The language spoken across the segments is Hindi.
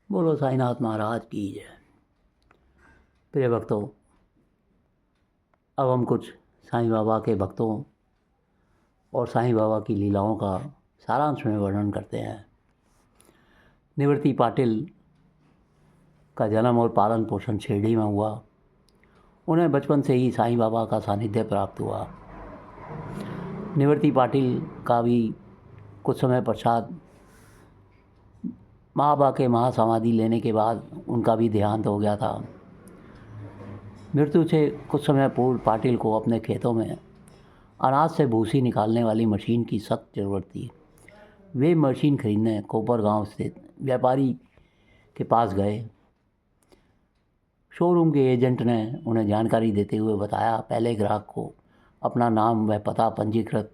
बोलो साईनाथ महाराज की जय। प्रिय भक्तों, अब हम कुछ साईं बाबा के भक्तों और साईं बाबा की लीलाओं का सारांश में वर्णन करते हैं। निवृत्ति पाटिल का जन्म और पालन पोषण शिरडी में हुआ। उन्हें बचपन से ही साईं बाबा का सानिध्य प्राप्त हुआ। निवृत्ति पाटिल का भी कुछ समय पश्चात बाबा के महासमाधि लेने के बाद उनका भी देहांत हो गया था। मृत्यु से कुछ समय पूर्व पाटिल को अपने खेतों में अनाज से भूसी निकालने वाली मशीन की सख्त ज़रूरत थी। वे मशीन खरीदने कोपर गांव स्थित व्यापारी के पास गए। शोरूम के एजेंट ने उन्हें जानकारी देते हुए बताया, पहले ग्राहक को अपना नाम व पता पंजीकृत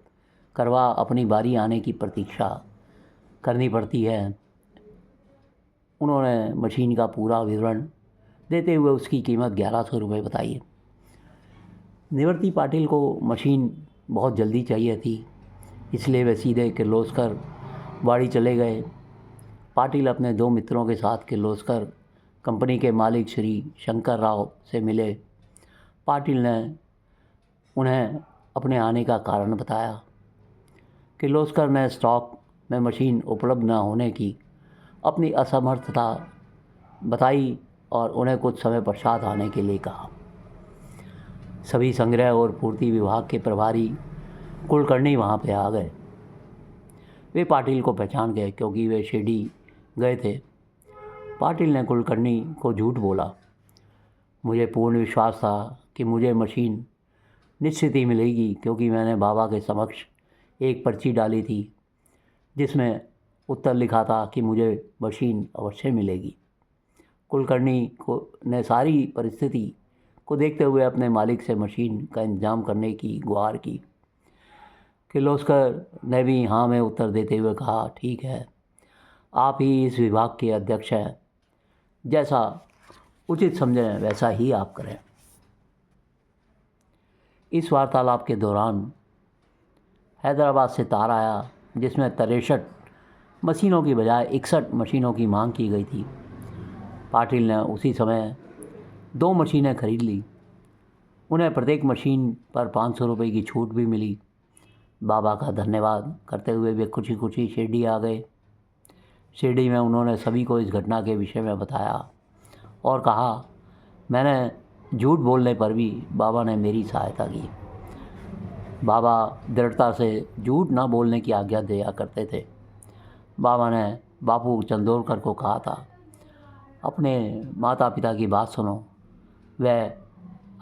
करवा अपनी बारी आने की प्रतीक्षा करनी पड़ती है। उन्होंने मशीन का पूरा विवरण देते हुए उसकी कीमत 1100 रुपये बताई। निवृत्ति पाटिल को मशीन बहुत जल्दी चाहिए थी, इसलिए वे सीधे किर्लोस्कर वाड़ी चले गए। पाटिल अपने दो मित्रों के साथ किर्लोस्कर कंपनी के मालिक श्री शंकर राव से मिले। पाटिल ने उन्हें अपने आने का कारण बताया। किर्लोस्कर ने स्टॉक में मशीन उपलब्ध न होने की अपनी असमर्थता बताई और उन्हें कुछ समय पश्चात आने के लिए कहा। सभी संग्रह और पूर्ति विभाग के प्रभारी कुलकर्णी वहाँ पे आ गए। वे पाटिल को पहचान गए क्योंकि वे शिरडी गए थे। पाटिल ने कुलकर्णी को झूठ बोला। मुझे पूर्ण विश्वास था कि मुझे मशीन निश्चित ही मिलेगी, क्योंकि मैंने बाबा के समक्ष एक पर्ची डाली थी जिसमें उत्तर लिखा था कि मुझे मशीन अवश्य मिलेगी। कुलकर्णी को ने सारी परिस्थिति को देखते हुए अपने मालिक से मशीन का इंतजाम करने की गुहार की। किर्लोस्कर ने भी हाँ में उत्तर देते हुए कहा, ठीक है, आप ही इस विभाग के अध्यक्ष हैं, जैसा उचित समझें वैसा ही आप करें। इस वार्तालाप के दौरान हैदराबाद से तार आया जिसमें 63 मशीनों की बजाय 61 मशीनों की मांग की गई थी। पाटिल ने उसी समय 2 मशीनें खरीद ली। उन्हें प्रत्येक मशीन पर 500 रुपये की छूट भी मिली। बाबा का धन्यवाद करते हुए वे खुशी खुशी शिरडी आ गए। शिरडी में उन्होंने सभी को इस घटना के विषय में बताया और कहा, मैंने झूठ बोलने पर भी बाबा ने मेरी सहायता की। बाबा दृढ़ता से झूठ न बोलने की आज्ञा दिया करते थे। बाबा ने बापू चंदोरकर को कहा था, अपने माता पिता की बात सुनो, वह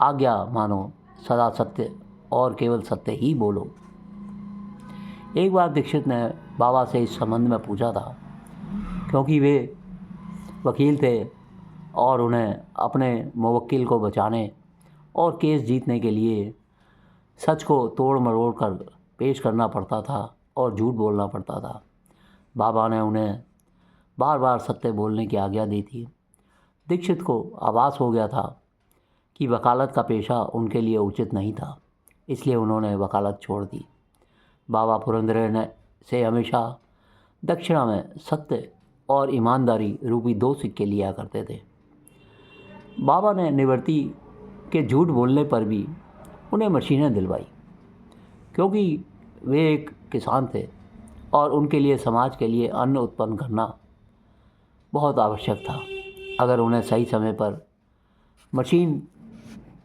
आज्ञा मानो, सदा सत्य और केवल सत्य ही बोलो। एक बार दीक्षित ने बाबा से इस संबंध में पूछा था, क्योंकि वे वकील थे और उन्हें अपने मुवक्किल को बचाने और केस जीतने के लिए सच को तोड़ मरोड़ कर पेश करना पड़ता था और झूठ बोलना पड़ता था। बाबा ने उन्हें बार बार सत्य बोलने की आज्ञा दी थी। दीक्षित को आभास हो गया था कि वकालत का पेशा उनके लिए उचित नहीं था, इसलिए उन्होंने वकालत छोड़ दी। बाबा पुरंदरे ने से हमेशा दक्षिणा में सत्य और ईमानदारी रूपी 2 सिक्के लिया करते थे। बाबा ने निवृत्ति के झूठ बोलने पर भी उन्हें मशीनें दिलवाई, क्योंकि वे एक किसान थे और उनके लिए समाज के लिए अन्न उत्पन्न करना बहुत आवश्यक था। अगर उन्हें सही समय पर मशीन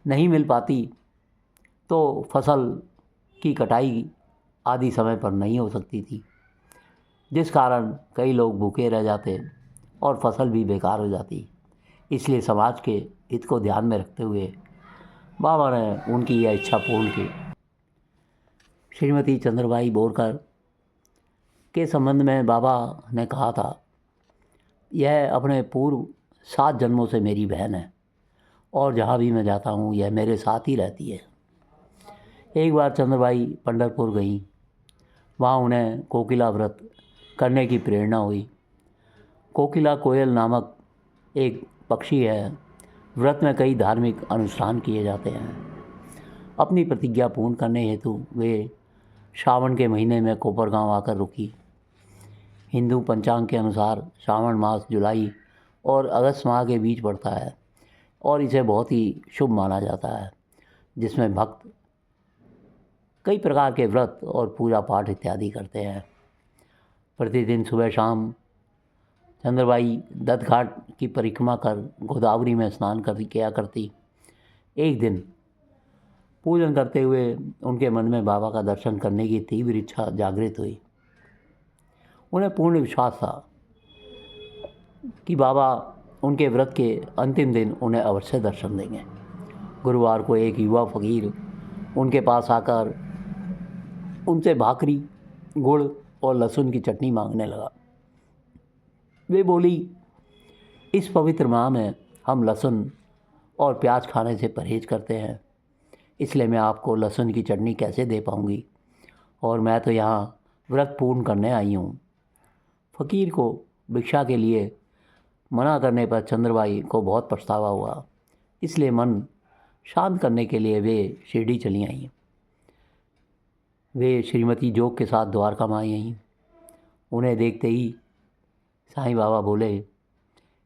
नहीं मिल पाती तो फसल की कटाई आदि समय पर नहीं हो सकती थी, जिस कारण कई लोग भूखे रह जाते और फसल भी बेकार हो जाती। इसलिए समाज के हित को ध्यान में रखते हुए बाबा ने उनकी यह इच्छा पूर्ण की। श्रीमती चंद्रबाई बोरकर के संबंध में बाबा ने कहा था, यह अपने पूर्व 7 जन्मों से मेरी बहन है और जहाँ भी मैं जाता हूँ यह मेरे साथ ही रहती है। एक बार चंद्रबाई पंढरपुर गई। वहाँ उन्हें कोकिला व्रत करने की प्रेरणा हुई। कोकिला कोयल नामक एक पक्षी है। व्रत में कई धार्मिक अनुष्ठान किए जाते हैं। अपनी प्रतिज्ञा पूर्ण करने हेतु वे श्रावण के महीने में कोपरगांव आकर रुकी। हिंदू पंचांग के अनुसार श्रावण मास जुलाई और अगस्त माह के बीच पड़ता है और इसे बहुत ही शुभ माना जाता है, जिसमें भक्त कई प्रकार के व्रत और पूजा पाठ इत्यादि करते हैं। प्रतिदिन सुबह शाम चंद्रबाई दत्त घाट की परिक्रमा कर गोदावरी में स्नान कर किया करती। एक दिन पूजन करते हुए उनके मन में बाबा का दर्शन करने की तीव्र इच्छा जागृत हुई। उन्हें पूर्ण विश्वास था कि बाबा उनके व्रत के अंतिम दिन उन्हें अवश्य दर्शन देंगे। गुरुवार को एक युवा फकीर उनके पास आकर उनसे भाकरी, गुड़ और लहसुन की चटनी मांगने लगा। वे बोली, इस पवित्र माह में हम लहसुन और प्याज खाने से परहेज करते हैं, इसलिए मैं आपको लहसुन की चटनी कैसे दे पाऊँगी, और मैं तो यहाँ व्रत पूर्ण करने आई हूँ। फ़कीर को भिक्षा के लिए मना करने पर चंद्रबाई को बहुत पछतावा हुआ, इसलिए मन शांत करने के लिए वे शिरडी चली आईं। वे श्रीमती जोग के साथ द्वारका में आईं। उन्हें देखते ही साईं बाबा बोले,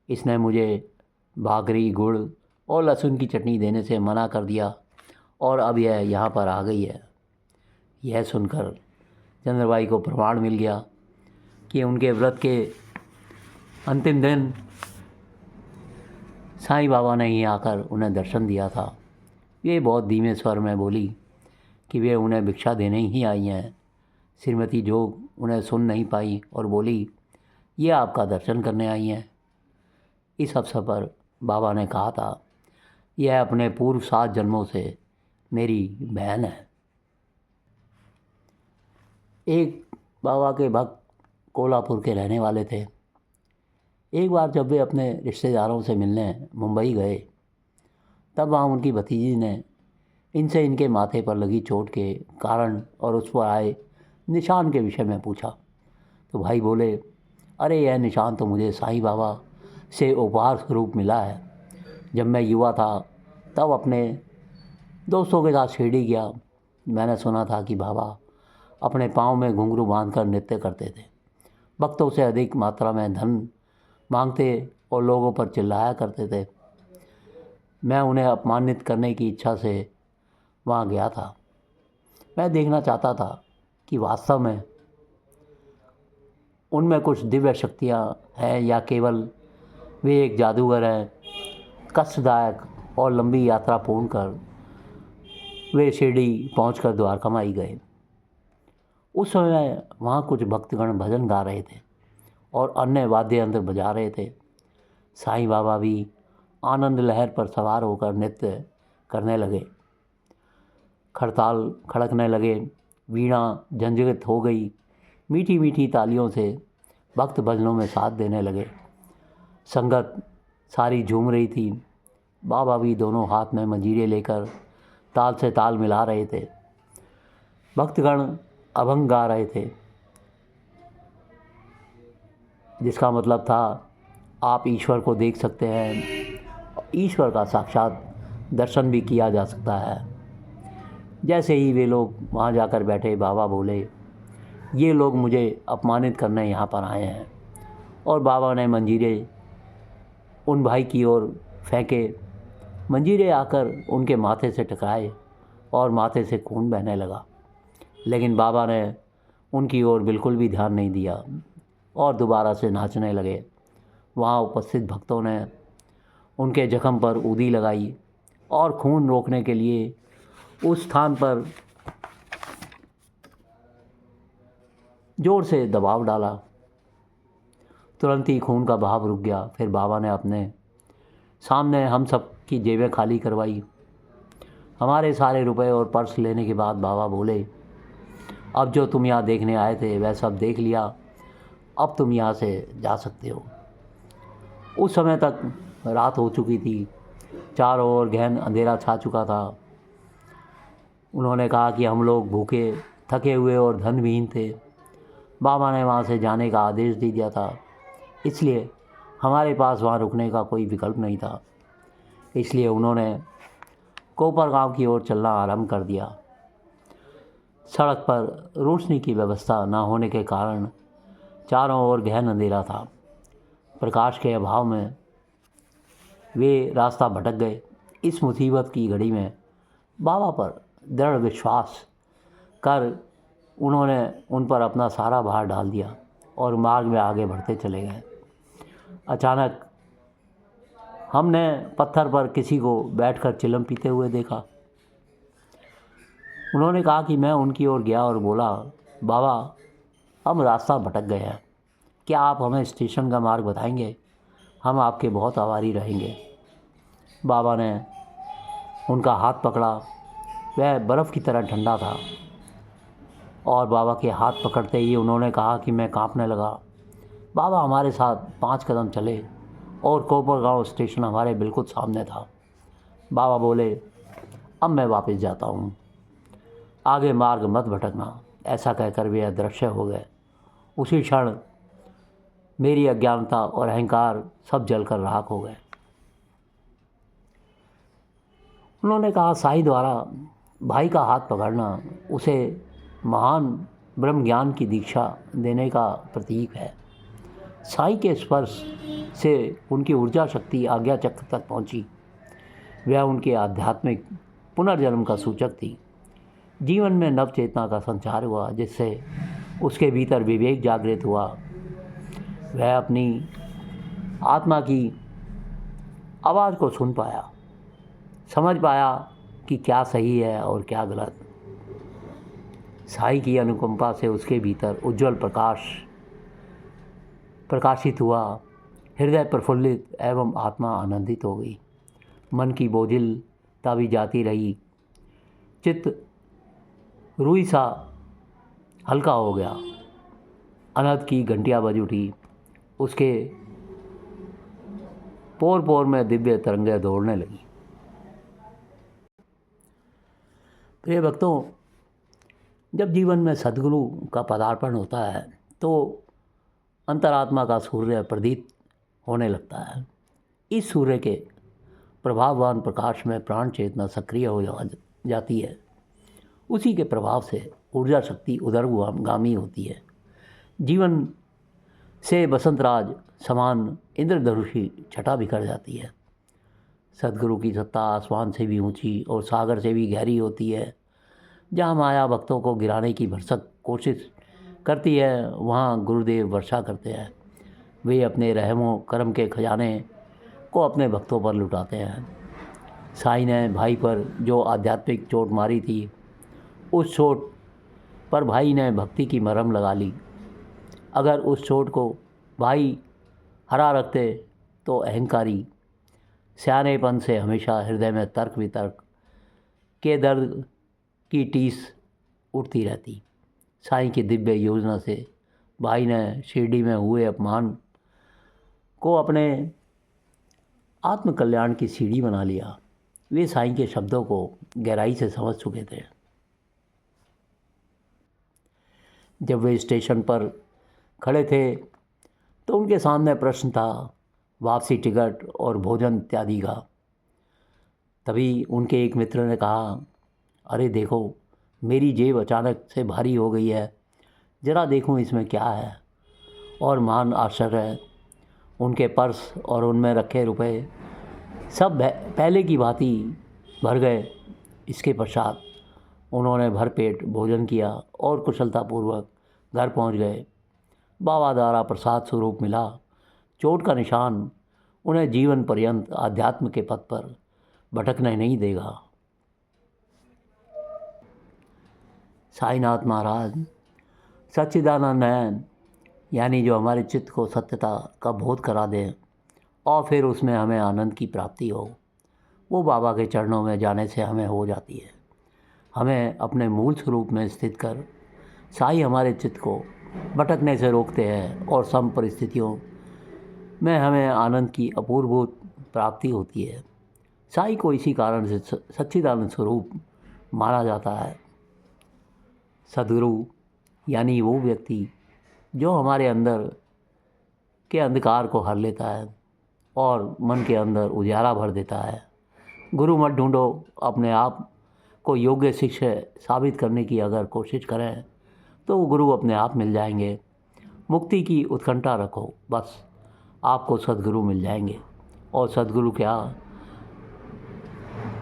इसने मुझे भाकरी, गुड़ और लहसुन की चटनी देने से मना कर दिया और अब यह यहाँ पर आ गई है। यह सुनकर चंद्रबाई को प्रमाण मिल गया कि उनके व्रत के अंतिम दिन साईं बाबा ने ही आकर उन्हें दर्शन दिया था। वे बहुत धीमे स्वर में बोली कि वे उन्हें भिक्षा देने ही आई हैं। श्रीमती जोग उन्हें सुन नहीं पाई और बोली, ये आपका दर्शन करने आई हैं। इस अवसर पर बाबा ने कहा था, यह अपने पूर्व 7 जन्मों से मेरी बहन है। एक बाबा के भक्त कोल्हापुर के रहने वाले थे। एक बार जब वे अपने रिश्तेदारों से मिलने मुंबई गए, तब वहाँ उनकी भतीजी ने इनसे इनके माथे पर लगी चोट के कारण और उस पर आए निशान के विषय में पूछा। तो भाई बोले, अरे यह निशान तो मुझे साईं बाबा से उपहार स्वरूप मिला है। जब मैं युवा था तब अपने दोस्तों के साथ शिरडी गया। मैंने सुना था कि बाबा अपने पाँव में घुंघरू बांधकर नृत्य करते थे, भक्तों से अधिक मात्रा में धन मांगते और लोगों पर चिल्लाया करते थे। मैं उन्हें अपमानित करने की इच्छा से वहाँ गया था। मैं देखना चाहता था कि वास्तव में उनमें कुछ दिव्य शक्तियाँ हैं या केवल वे एक जादूगर हैं। कष्टदायक और लंबी यात्रा पूर्ण कर वे शिरडी पहुंचकर द्वारका माई गए। उस समय वहाँ कुछ भक्तगण भजन गा रहे थे और अन्य वाद्य यंत्र बजा रहे थे। साईं बाबा भी आनंद लहर पर सवार होकर नृत्य करने लगे। खड़ताल खड़कने लगे, वीणा झंझित हो गई। मीठी मीठी तालियों से भक्त भजनों में साथ देने लगे। संगत सारी झूम रही थी। बाबा भी दोनों हाथ में मंजीरे लेकर ताल से ताल मिला रहे थे। भक्तगण अभंग गा रहे थे, जिसका मतलब था, आप ईश्वर को देख सकते हैं, ईश्वर का साक्षात दर्शन भी किया जा सकता है। जैसे ही वे लोग वहाँ जाकर बैठे, बाबा बोले, ये लोग मुझे अपमानित करने यहाँ पर आए हैं। और बाबा ने मंजीरे उन भाई की ओर फेंके। मंजीरे आकर उनके माथे से टकराए और माथे से खून बहने लगा, लेकिन बाबा ने उनकी ओर बिल्कुल भी ध्यान नहीं दिया और दोबारा से नाचने लगे। वहाँ उपस्थित भक्तों ने उनके जख्म पर ऊदी लगाई और खून रोकने के लिए उस स्थान पर जोर से दबाव डाला। तुरंत ही खून का बहाव रुक गया। फिर बाबा ने अपने सामने हम सब की जेबें खाली करवाई। हमारे सारे रुपए और पर्स लेने के बाद बाबा बोले, अब जो तुम यहाँ देखने आए थे वह सब देख लिया, अब तुम यहाँ से जा सकते हो। उस समय तक रात हो चुकी थी, चारों ओर गहन अंधेरा छा चुका था। उन्होंने कहा कि हम लोग भूखे, थके हुए और धनविहीन थे। बाबा ने वहाँ से जाने का आदेश दे दिया था, इसलिए हमारे पास वहाँ रुकने का कोई विकल्प नहीं था। इसलिए उन्होंने कोपर गांव की ओर चलना आरंभ कर दिया। सड़क पर रोशनी की व्यवस्था न होने के कारण चारों ओर गहन अंधेरा था। प्रकाश के अभाव में वे रास्ता भटक गए। इस मुसीबत की घड़ी में बाबा पर दृढ़ विश्वास कर उन्होंने उन पर अपना सारा भार डाल दिया और मार्ग में आगे बढ़ते चले गए। अचानक हमने पत्थर पर किसी को बैठकर चिलम पीते हुए देखा। उन्होंने कहा कि मैं उनकी ओर गया और बोला, बाबा, हम रास्ता भटक गए हैं, क्या आप हमें स्टेशन का मार्ग बताएंगे? हम आपके बहुत आभारी रहेंगे। बाबा ने उनका हाथ पकड़ा। वह बर्फ़ की तरह ठंडा था और बाबा के हाथ पकड़ते ही उन्होंने कहा कि मैं कांपने लगा। बाबा हमारे साथ 5 कदम चले और कोपरगांव स्टेशन हमारे बिल्कुल सामने था। बाबा बोले, अब मैं वापस जाता हूँ, आगे मार्ग मत भटकना। ऐसा कहकर वे अदृश्य हो गए। उसी क्षण मेरी अज्ञानता और अहंकार सब जलकर राख हो गए। उन्होंने कहा, साईं द्वारा भाई का हाथ पकड़ना उसे महान ब्रह्म ज्ञान की दीक्षा देने का प्रतीक है। साईं के स्पर्श से उनकी ऊर्जा शक्ति आज्ञा चक्र तक पहुंची। वह उनके आध्यात्मिक पुनर्जन्म का सूचक थी। जीवन में नव चेतना का संचार हुआ, जिससे उसके भीतर विवेक जागृत हुआ। वह अपनी आत्मा की आवाज़ को सुन पाया, समझ पाया कि क्या सही है और क्या गलत। साईं की अनुकंपा से उसके भीतर उज्जवल प्रकाश प्रकाशित हुआ। हृदय प्रफुल्लित एवं आत्मा आनंदित हो गई। मन की बोझिलता भी जाती रही। चित्त रूई सा हल्का हो गया। अनहद की घंटियाँ बज उठी। उसके पोर पोर में दिव्य तरंगें दौड़ने लगी। प्रिय भक्तों, जब जीवन में सद्गुरु का पदार्पण होता है तो अंतरात्मा का सूर्य प्रदीप्त होने लगता है। इस सूर्य के प्रभाववान प्रकाश में प्राण चेतना सक्रिय हो जाती है। उसी के प्रभाव से ऊर्जा शक्ति उदरगामी होती है। जीवन से बसंतराज समान इंद्रधनुषी छटा बिखर जाती है। सद्गुरु की सत्ता आसमान से भी ऊंची और सागर से भी गहरी होती है। जहाँ माया भक्तों को गिराने की भरसक कोशिश करती है, वहाँ गुरुदेव वर्षा करते हैं। वे अपने रहमो करम के खजाने को अपने भक्तों पर लुटाते हैं। साईं ने भाई पर जो आध्यात्मिक चोट मारी थी, उस चोट पर भाई ने भक्ति की मरहम लगा ली। अगर उस चोट को भाई हरा रखते तो अहंकारी स्यानेपन से हमेशा हृदय में तर्क वितर्क के दर्द की टीस उठती रहती। साईं की दिव्य योजना से भाई ने शिरडी में हुए अपमान को अपने आत्मकल्याण की सीढ़ी बना लिया। वे साईं के शब्दों को गहराई से समझ चुके थे। जब वे स्टेशन पर खड़े थे तो उनके सामने प्रश्न था, वापसी टिकट और भोजन इत्यादि का। तभी उनके एक मित्र ने कहा, अरे देखो, मेरी जेब अचानक से भारी हो गई है, ज़रा देखूं इसमें क्या है। और महान आश्चर्य, उनके पर्स और उनमें रखे रुपए सब पहले की भांति भर गए। इसके पश्चात उन्होंने भरपेट भोजन किया और कुशलतापूर्वक घर पहुंच गए। बाबा द्वारा प्रसाद स्वरूप मिला चोट का निशान उन्हें जीवन पर्यंत आध्यात्म के पथ पर भटकने नहीं देगा। साईनाथ महाराज सच्चिदानंद नयन, यानी जो हमारे चित्त को सत्यता का बोध करा दें और फिर उसमें हमें आनंद की प्राप्ति हो, वो बाबा के चरणों में जाने से हमें हो जाती है। हमें अपने मूल स्वरूप में स्थित कर साईं हमारे चित्त को भटकने से रोकते हैं और सम परिस्थितियों में हमें आनंद की अपूर्वभूत प्राप्ति होती है। साईं को इसी कारण से सच्चिदानंद स्वरूप माना जाता है। सद्गुरु यानी वो व्यक्ति जो हमारे अंदर के अंधकार को हर लेता है और मन के अंदर उजाला भर देता है। गुरु मत ढूंढो, अपने आप को योग्य शिष्य साबित करने की अगर कोशिश करें तो गुरु अपने आप मिल जाएंगे। मुक्ति की उत्कंठा रखो, बस आपको सद्गुरु मिल जाएंगे और सद्गुरु क्या,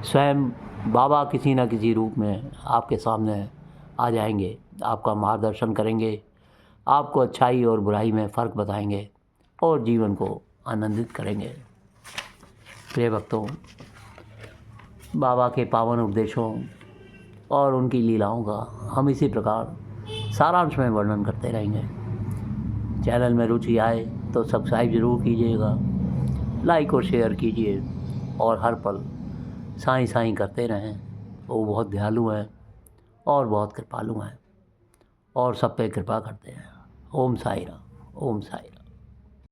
स्वयं बाबा किसी न किसी रूप में आपके सामने आ जाएंगे, आपका मार्गदर्शन करेंगे, आपको अच्छाई और बुराई में फ़र्क बताएंगे और जीवन को आनंदित करेंगे। प्रिय भक्तों, बाबा के पावन उपदेशों और उनकी लीलाओं का हम इसी प्रकार सारांश में वर्णन करते रहेंगे। चैनल में रुचि आए तो सब्सक्राइब ज़रूर कीजिएगा, लाइक और शेयर कीजिए और हर पल साईं साईं करते रहें। वो बहुत दयालु हैं और बहुत कृपालु हैं और सब पे कृपा करते हैं। ओम साई राम, ओम साई राम।